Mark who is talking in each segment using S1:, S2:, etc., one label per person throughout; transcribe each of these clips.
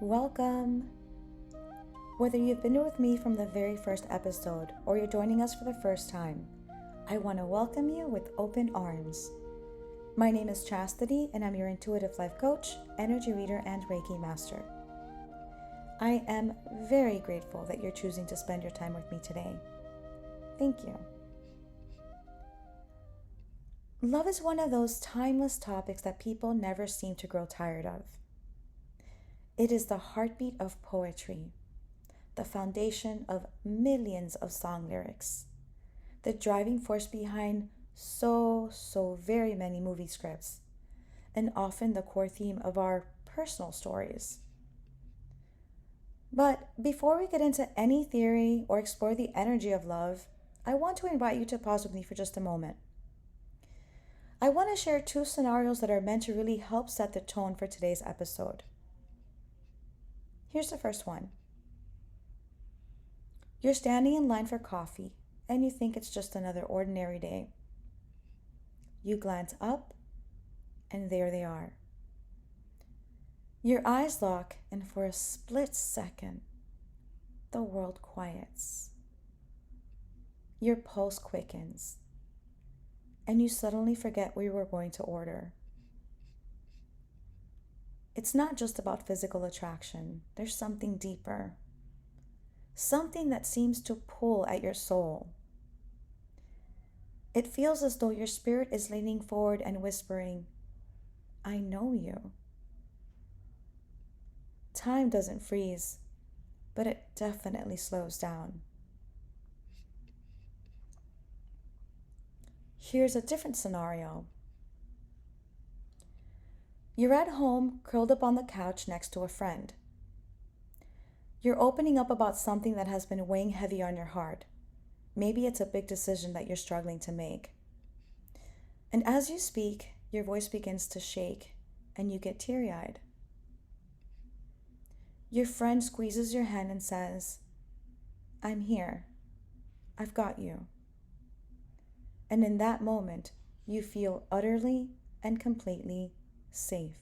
S1: Welcome! Whether you've been with me from the very first episode or you're joining us for the first time, I want to welcome you with open arms. My name is Chastity and I'm your intuitive life coach, energy reader, and Reiki Master. I am very grateful that you're choosing to spend your time with me today. Thank you. Love is one of those timeless topics that people never seem to grow tired of. It is the heartbeat of poetry, the foundation of millions of song lyrics, the driving force behind so very many movie scripts, and often the core theme of our personal stories. But before we get into any theory or explore the energy of love, I want to invite you to pause with me for just a moment. I want to share two scenarios that are meant to really help set the tone for today's episode. Here's the first one. You're standing in line for coffee and you think it's just another ordinary day. You glance up and there they are. Your eyes lock and for a split second, the world quiets. Your pulse quickens and you suddenly forget what you were going to order. It's not just about physical attraction. There's something deeper. Something that seems to pull at your soul. It feels as though your spirit is leaning forward and whispering, I know you. Time doesn't freeze, but it definitely slows down. Here's a different scenario. You're at home, curled up on the couch next to a friend. You're opening up about something that has been weighing heavy on your heart. Maybe it's a big decision that you're struggling to make. And as you speak, your voice begins to shake and you get teary-eyed. Your friend squeezes your hand and says, I'm here. I've got you. And in that moment, you feel utterly and completely safe.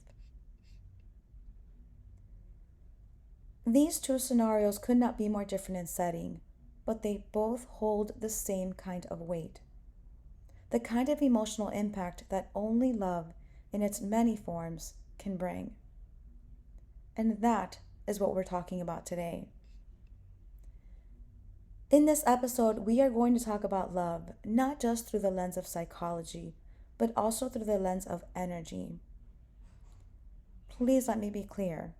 S1: These two scenarios could not be more different in setting, but they both hold the same kind of weight. The kind of emotional impact that only love in its many forms can bring. And that is what we're talking about today. In this episode, we are going to talk about love, not just through the lens of psychology, but also through the lens of energy. Please let me be clear.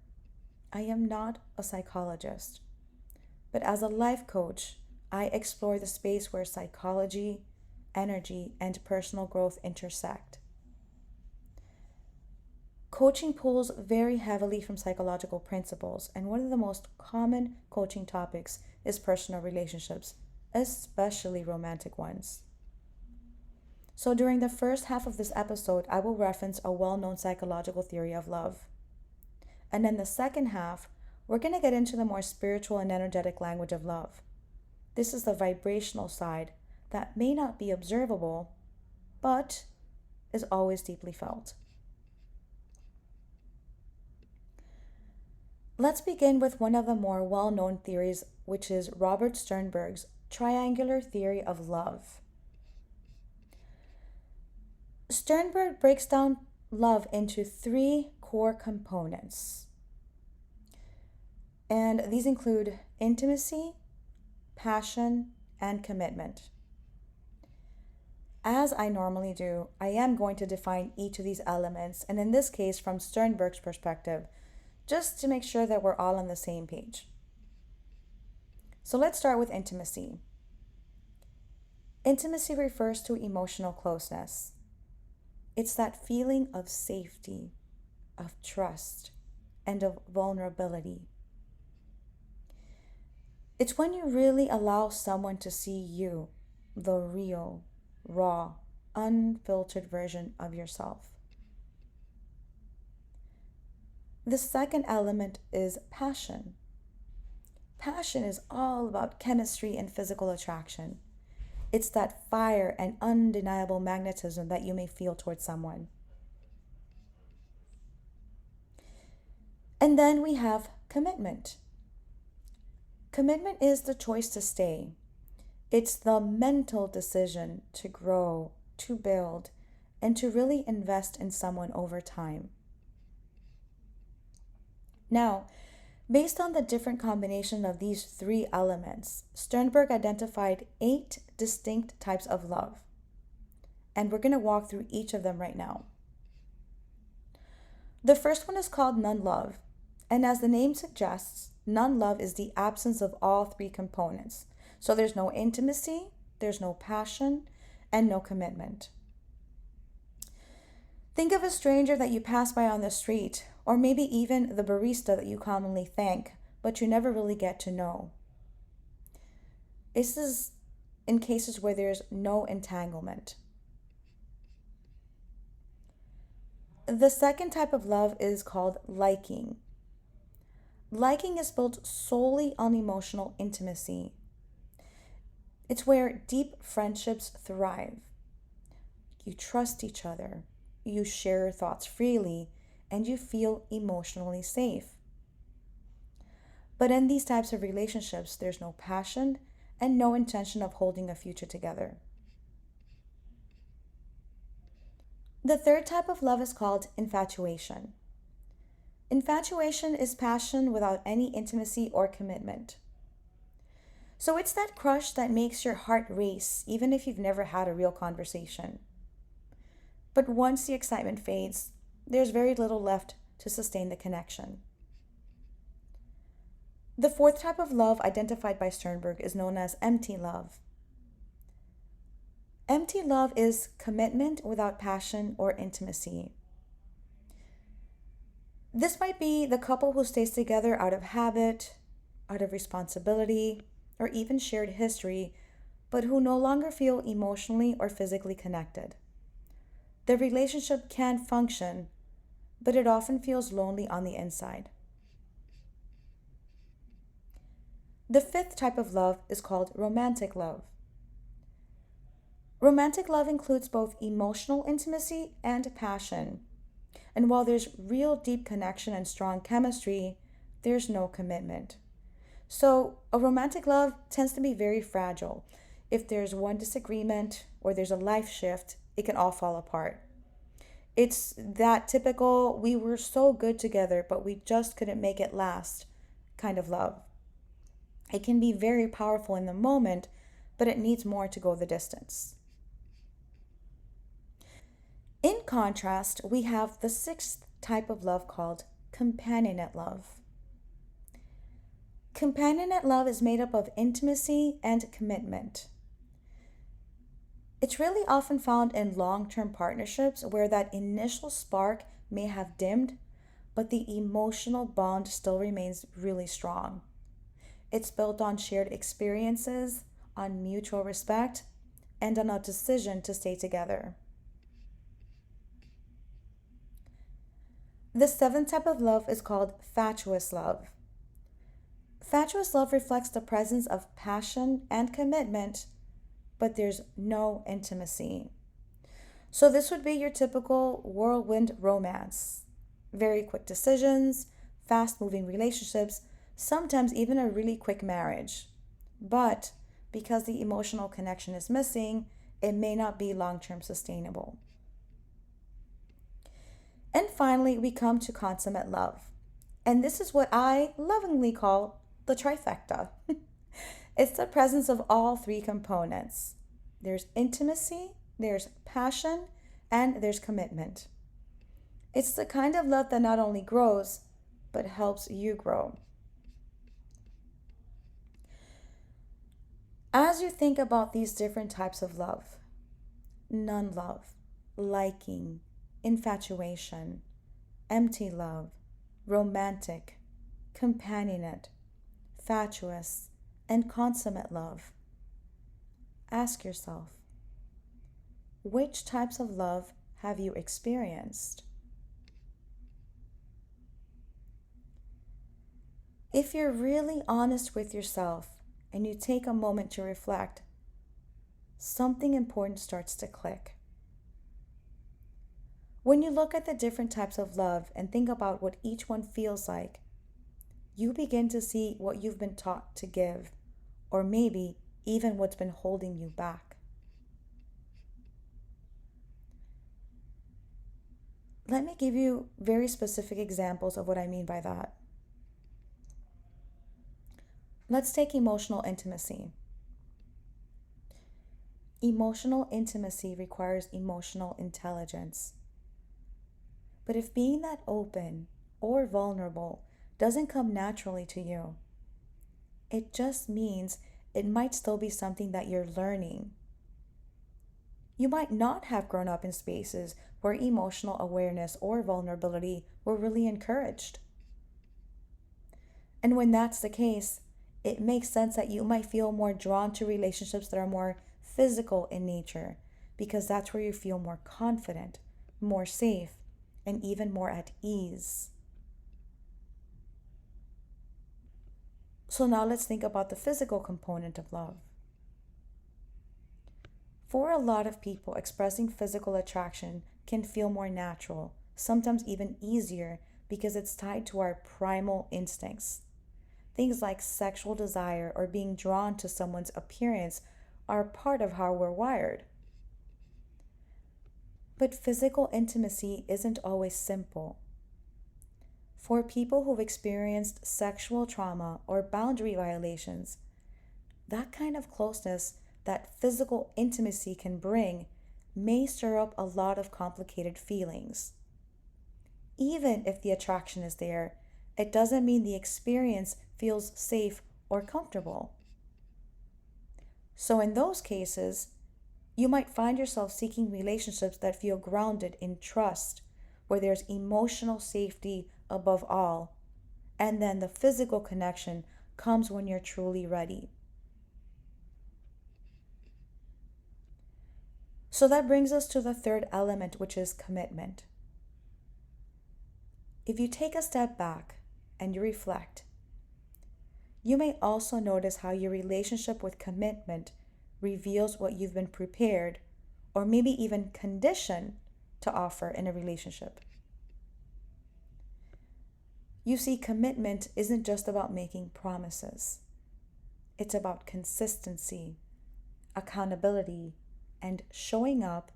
S1: I am not a psychologist, but as a life coach, I explore the space where psychology, energy, and personal growth intersect. Coaching pulls very heavily from psychological principles, and one of the most common coaching topics is personal relationships, especially romantic ones. So during the first half of this episode, I will reference a well-known psychological theory of love. And in the second half, we're going to get into the more spiritual and energetic language of love. This is the vibrational side that may not be observable, but is always deeply felt. Let's begin with one of the more well-known theories, which is Robert Sternberg's triangular theory of love. Sternberg breaks down love into three core components. And these include intimacy, passion, and commitment. As I normally do, I am going to define each of these elements, and in this case from Sternberg's perspective, just to make sure that we're all on the same page. So let's start with intimacy. Intimacy refers to emotional closeness. It's that feeling of safety, of trust, and of vulnerability. It's when you really allow someone to see you, the real, raw, unfiltered version of yourself. The second element is passion. Passion is all about chemistry and physical attraction. It's that fire and undeniable magnetism that you may feel towards someone. And then we have commitment. Commitment is the choice to stay. It's the mental decision to grow, to build, and to really invest in someone over time. Now, based on the different combination of these three elements, Sternberg identified 8 distinct types of love. And we're going to walk through each of them right now. The first one is called non-love. And as the name suggests, non-love is the absence of all three components. So there's no intimacy, there's no passion, and no commitment. Think of a stranger that you pass by on the street, or maybe even the barista that you commonly thank, but you never really get to know. This is in cases where there's no entanglement. The second type of love is called liking. Liking is built solely on emotional intimacy. It's where deep friendships thrive. You trust each other, you share your thoughts freely, and you feel emotionally safe. But in these types of relationships, there's no passion and no intention of holding a future together. The third type of love is called infatuation. Infatuation is passion without any intimacy or commitment. So it's that crush that makes your heart race, even if you've never had a real conversation. But once the excitement fades, there's very little left to sustain the connection. The fourth type of love identified by Sternberg is known as empty love. Empty love is commitment without passion or intimacy. This might be the couple who stays together out of habit, out of responsibility, or even shared history, but who no longer feel emotionally or physically connected. The relationship can function, but it often feels lonely on the inside. The fifth type of love is called romantic love. Romantic love includes both emotional intimacy and passion. And while there's real deep connection and strong chemistry, there's no commitment. So a romantic love tends to be very fragile. If there's one disagreement or there's a life shift, it can all fall apart. It's that typical, we were so good together, but we just couldn't make it last kind of love. It can be very powerful in the moment, but it needs more to go the distance. In contrast, we have the sixth type of love called companionate love. Companionate love is made up of intimacy and commitment. It's really often found in long-term partnerships where that initial spark may have dimmed, but the emotional bond still remains really strong. It's built on shared experiences, on mutual respect, and on a decision to stay together. The seventh type of love is called fatuous love. Fatuous love reflects the presence of passion and commitment, but there's no intimacy. So this would be your typical whirlwind romance. Very quick decisions, fast-moving relationships, sometimes even a really quick marriage. But because the emotional connection is missing, it may not be long-term sustainable. And finally, we come to consummate love. And this is what I lovingly call the trifecta. It's the presence of all three components. There's intimacy, there's passion, and there's commitment. It's the kind of love that not only grows, but helps you grow. As you think about these different types of love, non-love, liking, infatuation, empty love, romantic, companionate, fatuous, and consummate love, ask yourself, which types of love have you experienced? If you're really honest with yourself and you take a moment to reflect, something important starts to click. When you look at the different types of love and think about what each one feels like, you begin to see what you've been taught to give, or maybe even what's been holding you back. Let me give you very specific examples of what I mean by that. Let's take emotional intimacy. Emotional intimacy requires emotional intelligence. But if being that open or vulnerable doesn't come naturally to you, it just means it might still be something that you're learning. You might not have grown up in spaces where emotional awareness or vulnerability were really encouraged. And when that's the case, it makes sense that you might feel more drawn to relationships that are more physical in nature, because that's where you feel more confident, more safe, and even more at ease. So now let's think about the physical component of love. For a lot of people, expressing physical attraction can feel more natural, sometimes even easier, because it's tied to our primal instincts. Things like sexual desire or being drawn to someone's appearance are part of how we're wired. But physical intimacy isn't always simple. For people who've experienced sexual trauma or boundary violations, that kind of closeness that physical intimacy can bring may stir up a lot of complicated feelings. Even if the attraction is there, it doesn't mean the experience feels safe or comfortable. So in those cases, you might find yourself seeking relationships that feel grounded in trust, where there's emotional safety above all, and then the physical connection comes when you're truly ready. So that brings us to the third element, which is commitment. If you take a step back and you reflect, you may also notice how your relationship with commitment reveals what you've been prepared or maybe even conditioned to offer in a relationship. You see, commitment isn't just about making promises. It's about consistency, accountability, and showing up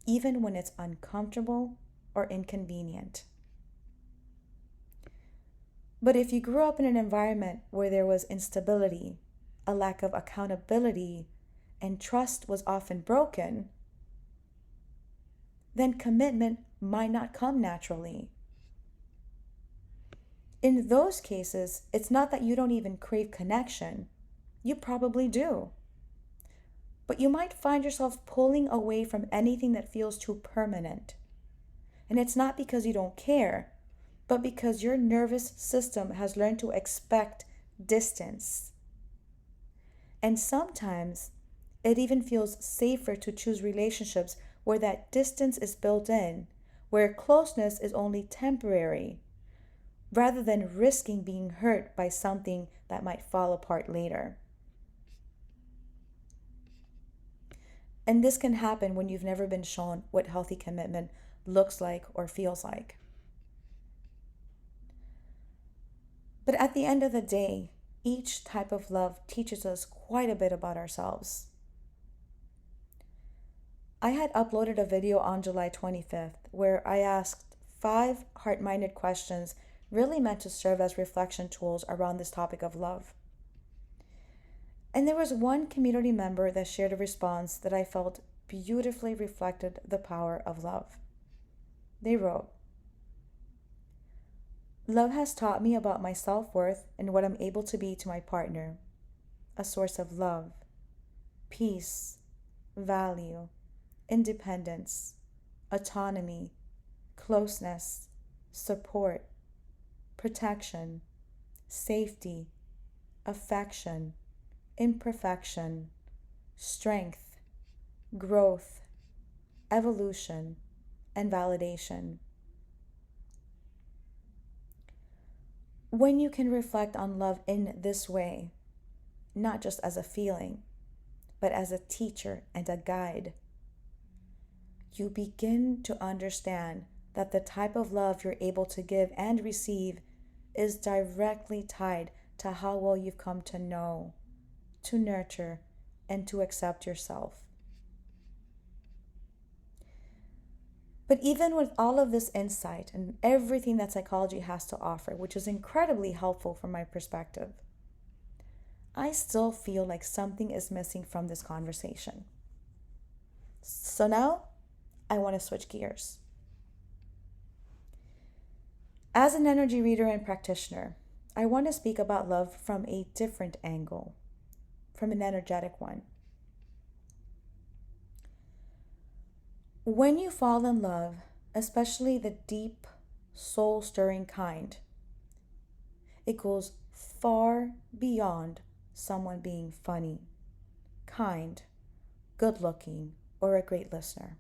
S1: even when it's uncomfortable or inconvenient. But if you grew up in an environment where there was instability, a lack of accountability, and trust was often broken, then commitment might not come naturally. In those cases, it's not that you don't even crave connection. You probably do. But you might find yourself pulling away from anything that feels too permanent. And it's not because you don't care, but because your nervous system has learned to expect distance. And sometimes it even feels safer to choose relationships where that distance is built in, where closeness is only temporary, rather than risking being hurt by something that might fall apart later. And this can happen when you've never been shown what healthy commitment looks like or feels like. But at the end of the day, each type of love teaches us quite a bit about ourselves. I had uploaded a video on July 25th where I asked 5 heart-minded questions really meant to serve as reflection tools around this topic of love. And there was one community member that shared a response that I felt beautifully reflected the power of love. They wrote, "Love has taught me about my self-worth and what I'm able to be to my partner. A source of love, peace, value, independence, autonomy, closeness, support, protection, safety, affection, imperfection, strength, growth, evolution, and validation." When you can reflect on love in this way, not just as a feeling, but as a teacher and a guide, you begin to understand that the type of love you're able to give and receive is directly tied to how well you've come to know, to nurture, and to accept yourself. But even with all of this insight and everything that psychology has to offer, which is incredibly helpful from my perspective, I still feel like something is missing from this conversation. So now I want to switch gears. As an energy reader and practitioner, I want to speak about love from a different angle, from an energetic one. When you fall in love, especially the deep, soul stirring kind, it goes far beyond someone being funny, kind, good looking, or a great listener.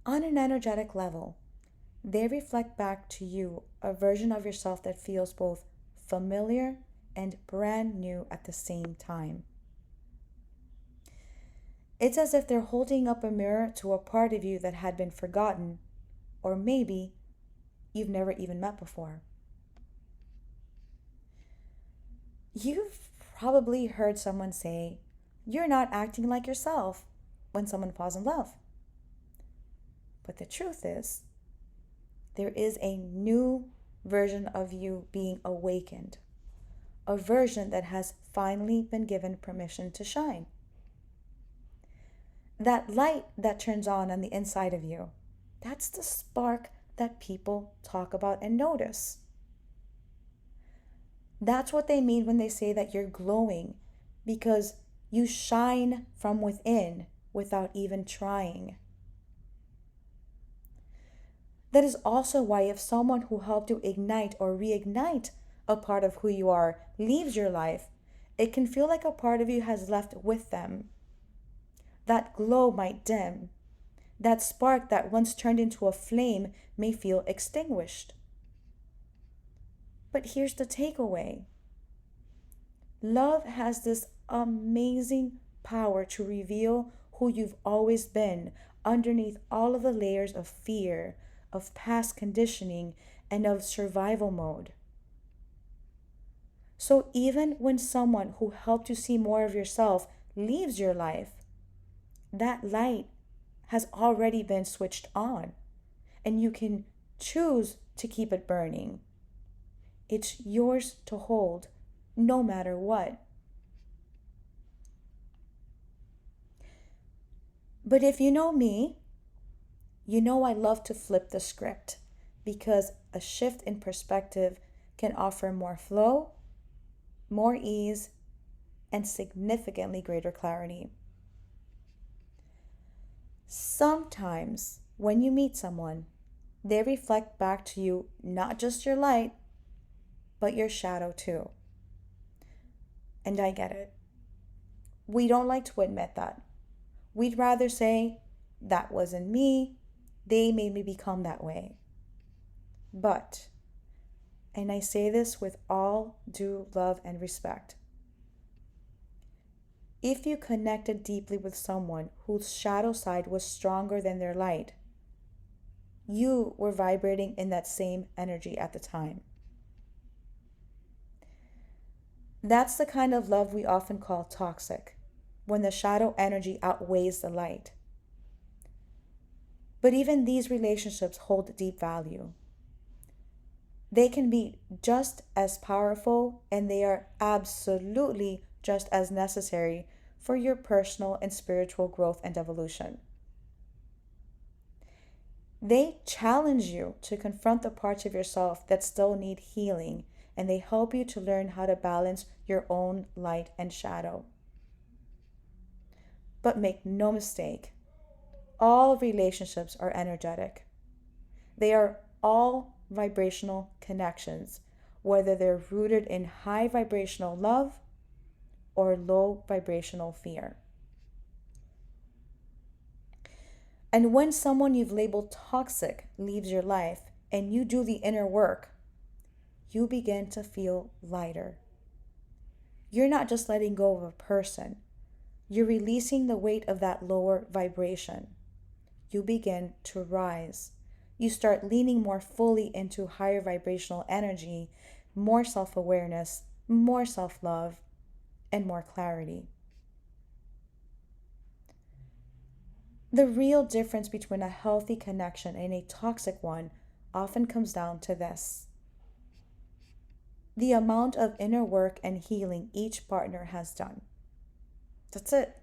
S1: On an energetic level, they reflect back to you a version of yourself that feels both familiar and brand new at the same time. It's as if they're holding up a mirror to a part of you that had been forgotten, or maybe you've never even met before. You've probably heard someone say, "You're not acting like yourself," when someone falls in love. But the truth is, there is a new version of you being awakened, a version that has finally been given permission to shine. That light that turns on the inside of you, that's the spark that people talk about and notice. That's what they mean when they say that you're glowing, because you shine from within without even trying. That is also why if someone who helped you ignite or reignite a part of who you are leaves your life, it can feel like a part of you has left with them. That glow might dim. That spark that once turned into a flame may feel extinguished. But here's the takeaway. Love has this amazing power to reveal who you've always been underneath all of the layers of fear, of past conditioning, and of survival mode. So even when someone who helped you see more of yourself leaves your life, that light has already been switched on, and you can choose to keep it burning. It's yours to hold, no matter what. But if you know me, you know I love to flip the script, because a shift in perspective can offer more flow, more ease, and significantly greater clarity. Sometimes when you meet someone, they reflect back to you not just your light, but your shadow too. And I get it. We don't like to admit that. We'd rather say, "That wasn't me, they made me become that way." But, and I say this with all due love and respect, if you connected deeply with someone whose shadow side was stronger than their light, you were vibrating in that same energy at the time. That's the kind of love we often call toxic, when the shadow energy outweighs the light. But even these relationships hold deep value. They can be just as powerful, and they are absolutely just as necessary for your personal and spiritual growth and evolution. They challenge you to confront the parts of yourself that still need healing, and they help you to learn how to balance your own light and shadow. But make no mistake, all relationships are energetic. They are all vibrational connections, whether they're rooted in high vibrational love or low vibrational fear. And when someone you've labeled toxic leaves your life and you do the inner work, you begin to feel lighter. You're not just letting go of a person, You're releasing the weight of that lower vibration. You begin to rise. You start leaning more fully into higher vibrational energy, more self awareness, more self love, and more clarity. The real difference between a healthy connection and a toxic one often comes down to this: the amount of inner work and healing each partner has done. That's it.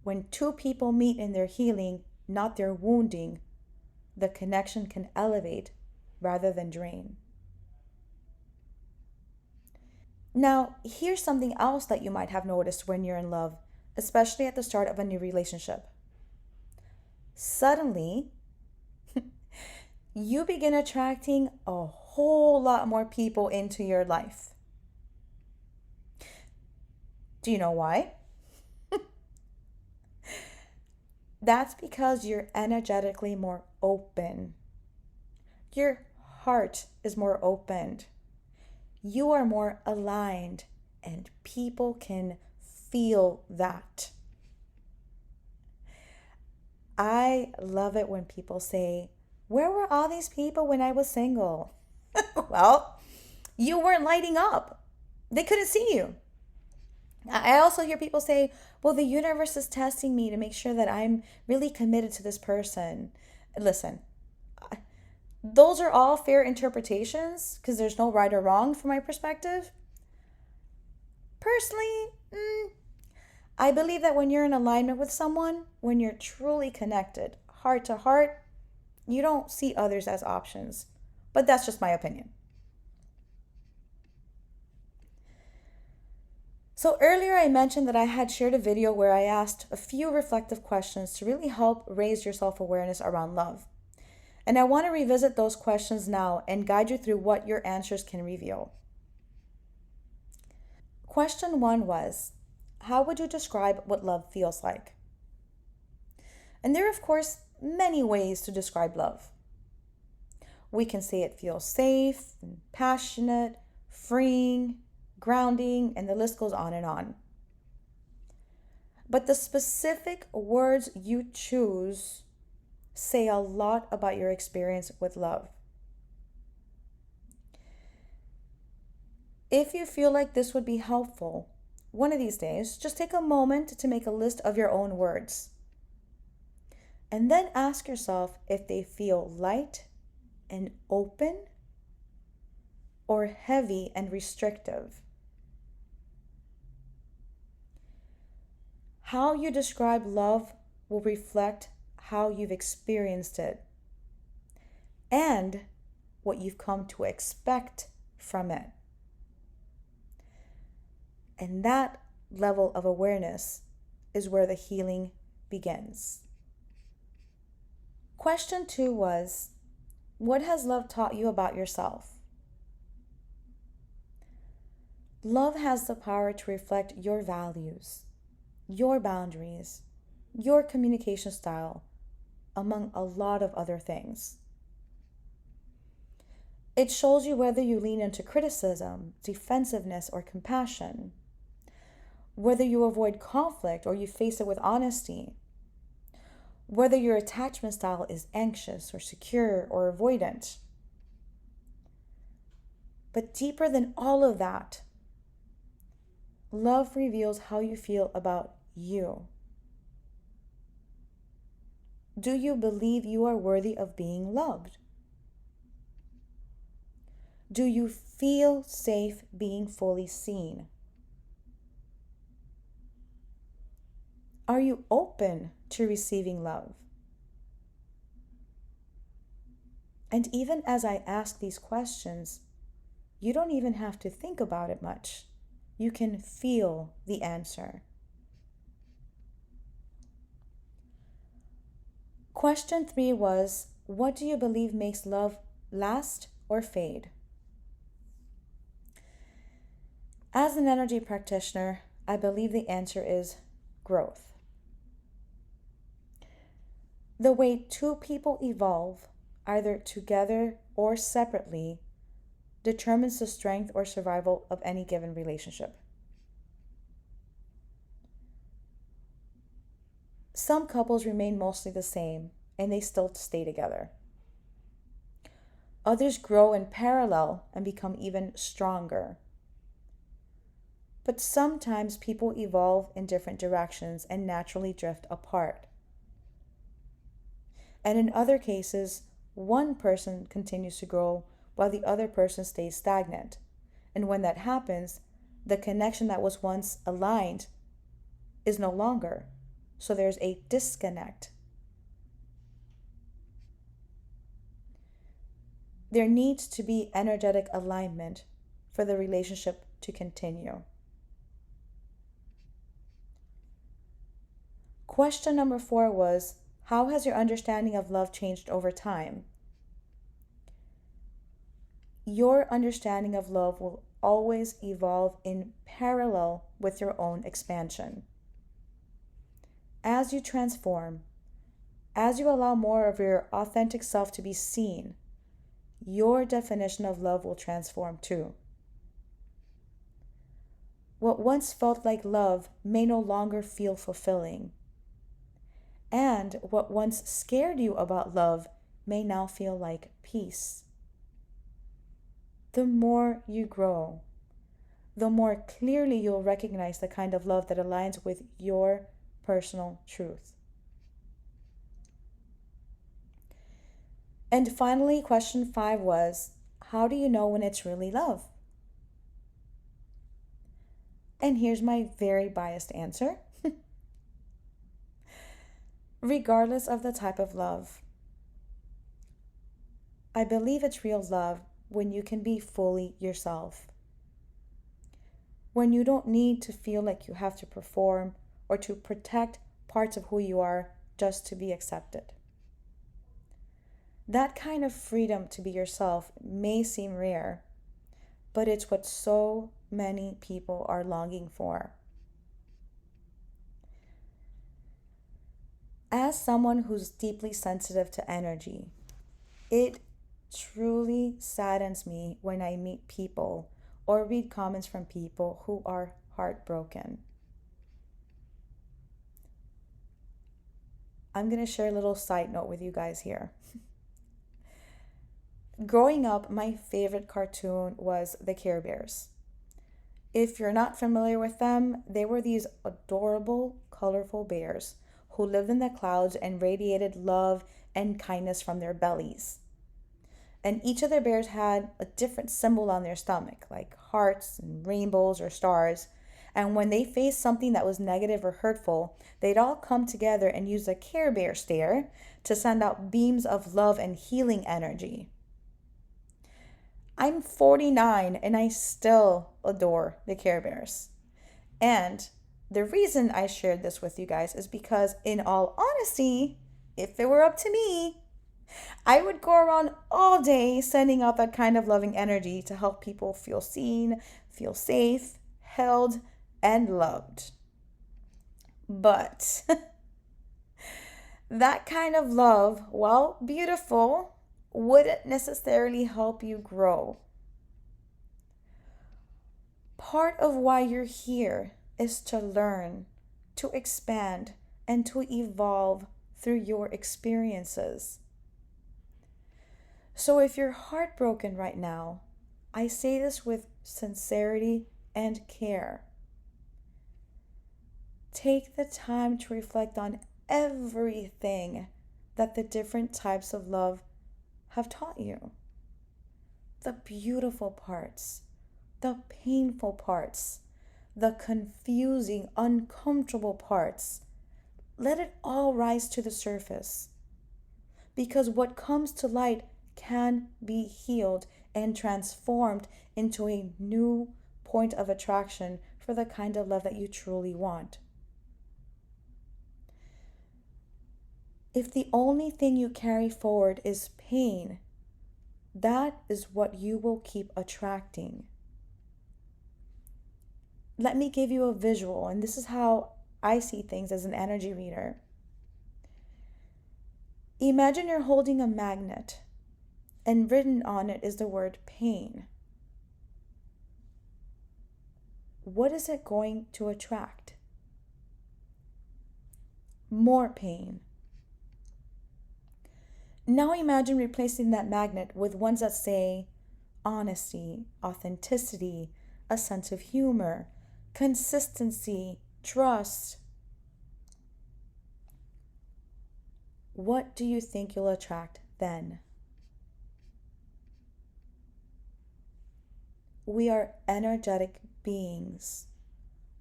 S1: When two people meet in their healing, not their wounding, the connection can elevate rather than drain. Now, here's something else that you might have noticed when you're in love, especially at the start of a new relationship. Suddenly, you begin attracting a whole lot more people into your life. Do you know why? That's because you're energetically more open. Your heart is more opened. You are more aligned, and people can feel that. I love it when people say, "Where were all these people when I was single?" Well, you weren't lighting up. They couldn't see you. I also hear people say, "Well, the universe is testing me to make sure that I'm really committed to this person." Listen, those are all fair interpretations because there's no right or wrong from my perspective. Personally, I believe that when you're in alignment with someone, when you're truly connected, heart to heart, you don't see others as options. But that's just my opinion. So earlier I mentioned that I had shared a video where I asked a few reflective questions to really help raise your self-awareness around love. And I want to revisit those questions now and guide you through what your answers can reveal. Question 1 was, how would you describe what love feels like? And there are, of course, many ways to describe love. We can say it feels safe, and passionate, freeing, grounding, and the list goes on and on. But the specific words you choose say a lot about your experience with love. If you feel like this would be helpful, one of these days, just take a moment to make a list of your own words. And then ask yourself if they feel light and open or heavy and restrictive. How you describe love will reflect how you've experienced it and what you've come to expect from it. And that level of awareness is where the healing begins. Question 2 was, what has love taught you about yourself? Love has the power to reflect your values, your boundaries, your communication style, among a lot of other things. It shows you whether you lean into criticism, defensiveness, or compassion, whether you avoid conflict or you face it with honesty, whether your attachment style is anxious or secure or avoidant. But deeper than all of that, love reveals how you feel about you. Do you believe you are worthy of being loved? Do you feel safe being fully seen? Are you open to receiving love? And even as I ask these questions, you don't even have to think about it much. You can feel the answer. Question 3 was, what do you believe makes love last or fade? As an energy practitioner, I believe the answer is growth. The way two people evolve, either together or separately, determines the strength or survival of any given relationship. Some couples remain mostly the same and they still stay together. Others grow in parallel and become even stronger. But sometimes people evolve in different directions and naturally drift apart. And in other cases, one person continues to grow while the other person stays stagnant. And when that happens, the connection that was once aligned is no longer. So there's a disconnect. There needs to be energetic alignment for the relationship to continue. Question number 4 was, how has your understanding of love changed over time? Your understanding of love will always evolve in parallel with your own expansion. As you transform, as you allow more of your authentic self to be seen, your definition of love will transform too. What once felt like love may no longer feel fulfilling. And what once scared you about love may now feel like peace. The more you grow, the more clearly you'll recognize the kind of love that aligns with your personal truth. And finally, question 5 was, how do you know when it's really love? And here's my very biased answer. Regardless of the type of love, I believe it's real love when you can be fully yourself. When you don't need to feel like you have to perform or to protect parts of who you are just to be accepted. That kind of freedom to be yourself may seem rare, but it's what so many people are longing for. As someone who's deeply sensitive to energy, it truly saddens me when I meet people or read comments from people who are heartbroken. I'm going to share a little side note with you guys here. Growing up, my favorite cartoon was the Care Bears. If you're not familiar with them, they were these adorable, colorful bears who lived in the clouds and radiated love and kindness from their bellies. And each of their bears had a different symbol on their stomach, like hearts and rainbows or stars. And when they faced something that was negative or hurtful, they'd all come together and use the Care Bear stare to send out beams of love and healing energy. I'm 49 and I still adore the Care Bears. And the reason I shared this with you guys is because, in all honesty, if it were up to me, I would go around all day sending out that kind of loving energy to help people feel seen, feel safe, held, and loved. But that kind of love, while beautiful, wouldn't necessarily help you grow. Part of why you're here is to learn, to expand, and to evolve through your experiences. So if you're heartbroken right now, I say this with sincerity and care. Take the time to reflect on everything that the different types of love have taught you. The beautiful parts, the painful parts, the confusing, uncomfortable parts. Let it all rise to the surface. Because what comes to light can be healed and transformed into a new point of attraction for the kind of love that you truly want. If the only thing you carry forward is pain, that is what you will keep attracting. Let me give you a visual, and this is how I see things as an energy reader. Imagine you're holding a magnet, and written on it is the word pain. What is it going to attract? more pain. Now imagine replacing that magnet with ones that say honesty, authenticity, a sense of humor, consistency, trust. What do you think you'll attract then? We are energetic beings.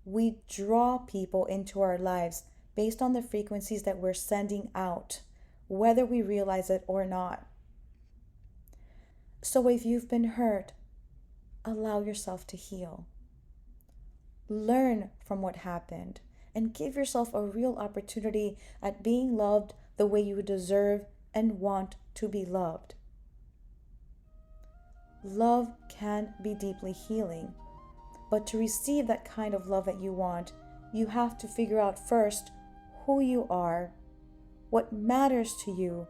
S1: We draw people into our lives based on the frequencies that we're sending out, whether we realize it or not. So if you've been hurt, allow yourself to heal. Learn from what happened and give yourself a real opportunity at being loved the way you deserve and want to be loved. Love can be deeply healing, but to receive that kind of love that you want, you have to figure out first who you are, what matters to you,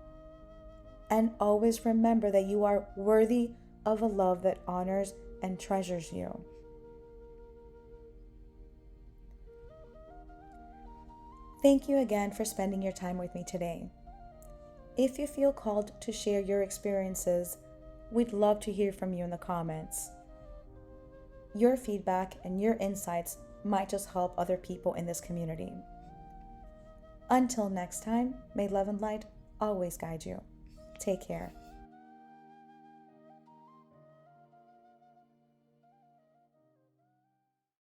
S1: and always remember that you are worthy of a love that honors and treasures you. Thank you again for spending your time with me today. If you feel called to share your experiences, we'd love to hear from you in the comments. Your feedback and your insights might just help other people in this community. Until next time, may love and light always guide you. Take care.